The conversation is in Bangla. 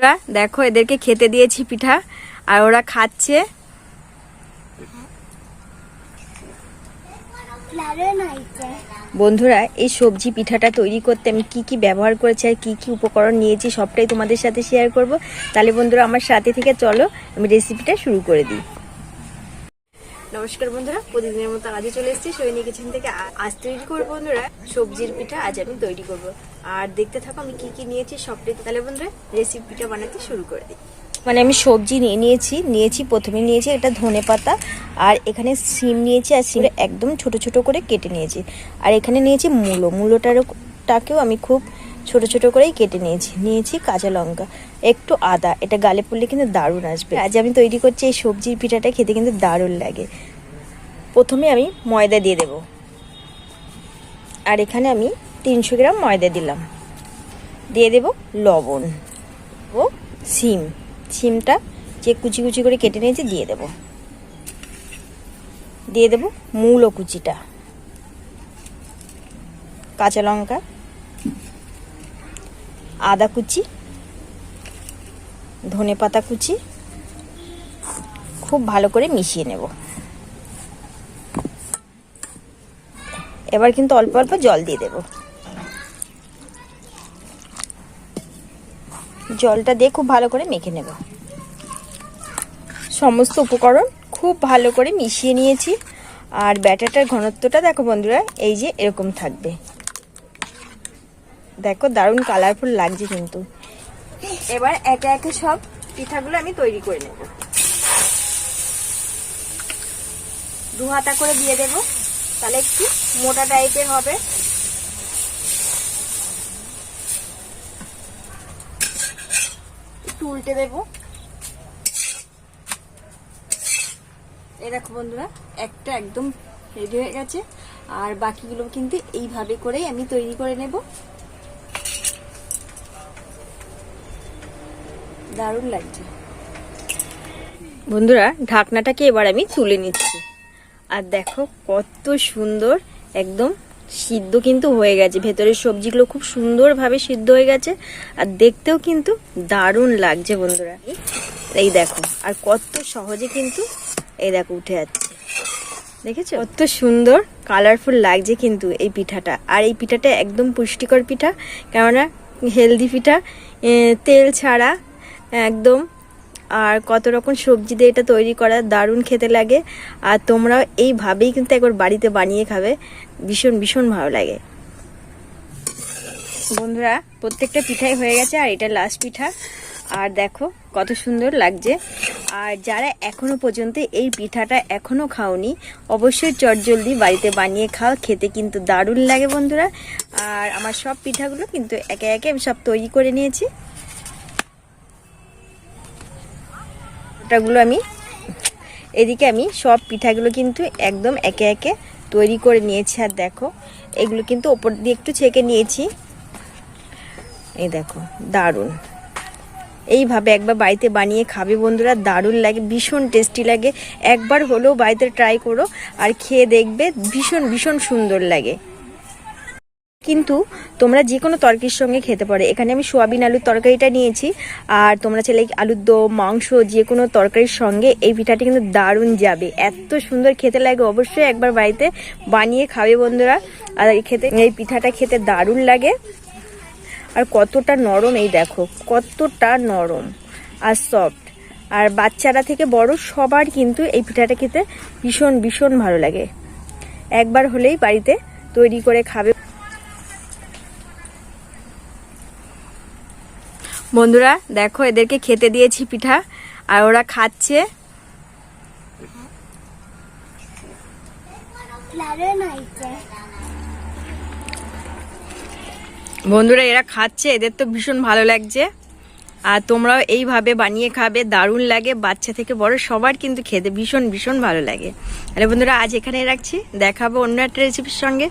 ওরা দেখো এদেরকে খেতে দিয়েছি পিঠা আর ওরা খাচ্ছে। বন্ধুরা এই সবজি পিঠাটা তৈরি করতে আমি কি কি ব্যবহার করেছি আর কি কি উপকরণ নিয়েছি সবটাই তোমাদের সাথে শেয়ার করব। তাহলে বন্ধুরা আমার সাথে থেকে চলো আমি রেসিপিটা শুরু করে দিই। নমস্কার বন্ধুরা, প্রতিদিনের মতো আজও চলে এসেছি সৈনিক কিচেন থেকে। আজ তৈরি করবো বন্ধুরা সবজির পিঠা, আজ আমি তৈরি করব। আর দেখতে থাকো আমি কি কি নিয়েছি সবটাই। তাহলে বন্ধুরা রেসিপিটা বানাতে শুরু করে দিই। মানে আমি সবজি নিয়েছি প্রথমে নিয়েছি এটা ধনেপাতা, আর এখানে সিম নিয়েছি, আর সিম একদম ছোট ছোট করে কেটে নিয়েছি। আর এখানে নিয়েছি মূলোটাকেও আমি খুব ছোট ছোট করেই কেটে নিয়েছি কাঁচা লঙ্কা, একটু আদা। এটা গালে পড়লে কিন্তু দারুণ আসবে। আজ আমি তৈরি করছি এই সবজির পিঠাটা, খেতে কিন্তু দারুণ লাগে। প্রথমে আমি ময়দা দিয়ে দেব, আর এখানে আমি 300 গ্রাম ময়দা দিলাম। দিয়ে দেব লবণ ও সিমটা যে কুচি কুচি করে কেটে নিয়েছি দিয়ে দেব মূলো কুচিটা, কাঁচা লঙ্কা, আদা কুচি, ধনেপাতা কুচি, খুব ভালো করে মিশিয়ে নেব। এবার কিন্তু অল্প অল্প জল দিয়ে দেব। জলটা দিয়ে খুব ভালো করে মেখে নেব। সমস্ত উপকরণ খুব ভালো করে মিশিয়ে নিয়েছি। আর ব্যাটারটার ঘনত্বটা দেখো বন্ধুরা, এই যে এরকম থাকবে। দেখো দারুণ কালারফুল লাগছে কিন্তু। এবার একে একে সব পিঠাগুলো আমি তৈরি করে নেব। 2 হাতা করে দিয়ে দেব, তাহলে একটু মোটা টাইপের হবে। একটু উল্টে দেব। এই দেখো বন্ধুরা একটা একদম রেডি হয়ে গেছে, আর বাকিগুলো কিন্তু এইভাবে করেই আমি তৈরি করে নেব। দারুণ লাগছে বন্ধুরা। ঢাকনাটাকে এবার আমি তুলে নিচ্ছি। আর দেখো কত সুন্দর একদম সিদ্ধ কিন্তু হয়ে গেছে। ভেতরের সবজিগুলো খুব সুন্দরভাবে সিদ্ধ হয়ে গেছে, আর দেখতেও কিন্তু দারুণ লাগছে বন্ধুরা। এই দেখো, আর কত সহজে কিন্তু এই দেখো উঠে যাচ্ছে। দেখেছো কত সুন্দর কালারফুল লাগছে কিন্তু এই পিঠাটা। আর এই পিঠাটা একদম পুষ্টিকর পিঠা, কেননা হেলদি পিঠা, তেল ছাড়া একদম। আর কত রকম সবজি দিয়ে এটা তৈরি করা, দারুণ খেতে লাগে। আর তোমরাও এইভাবেই কিন্তু একবার বাড়িতে বানিয়ে খাবে, ভীষণ ভীষণ ভালো লাগে বন্ধুরা। প্রত্যেকটা পিঠাই হয়ে গেছে, আর এটা লাস্ট পিঠা। আর দেখো কত সুন্দর লাগছে। আর যারা এখনো পর্যন্ত এই পিঠাটা এখনো খাওনি, অবশ্যই চটজলদি বাড়িতে বানিয়ে খাও, খেতে কিন্তু দারুণ লাগে বন্ধুরা। আর আমার সব পিঠাগুলো কিন্তু একে একে আমি সব তৈরি করে নিয়েছি। পিঠাগুলো এদিকে আমি সব পিঠাগুলো কিন্তু একদম একে একে তৈরি করে নিয়েছি। আর দেখো এগুলো কিন্তু ওপর দিয়ে একটু ছেঁকে নিয়েছি। এই দেখো দারুণ। এইভাবে একবার বাড়িতে বানিয়ে খাবে বন্ধুরা, দারুণ লাগে, ভীষণ টেস্টি লাগে। একবার হলেও বাড়িতে ট্রাই করো, আর খেয়ে দেখবে ভীষণ ভীষণ সুন্দর লাগে। কিন্তু তোমরা যে কোনো তরকারির সঙ্গে খেতে পারো। এখানে আমি সোয়াবিন আলুর তরকারিটা নিয়েছি, আর তোমরা চাইলে আলুর দম, মাংস, যে কোনো তরকারির সঙ্গে এই পিঠাটা কিন্তু দারুণ যাবে। এত সুন্দর খেতে লাগে, অবশ্যই একবার বাড়িতে বানিয়ে খাবে বন্ধুরা। আর এই পিঠাটা খেতে দারুণ লাগে। আর কতটা নরম, এই দেখো কতটা নরম আর সফট। আর বাচ্চারা থেকে বড় সবার কিন্তু এই পিঠাটা খেতে ভীষণ ভীষণ ভালো লাগে। একবার হলেই বাড়িতে তৈরি করে খাবে বন্ধুরা। দেখো এদেরকে খেতে দিয়েছি পিঠা, আর ওরা খাচ্ছে। বন্ধুরা এরা খাচ্ছে, এদের তো ভীষণ ভালো লাগছে। আর তোমরাও এইভাবে বানিয়ে খাবে, দারুণ লাগে। বাচ্চা থেকে বড় সবার কিন্তু খেতে ভীষণ ভীষণ ভালো লাগে। আরে বন্ধুরা আজ এখানেই রাখছি, দেখাবো অন্য একটা রেসিপির সঙ্গে।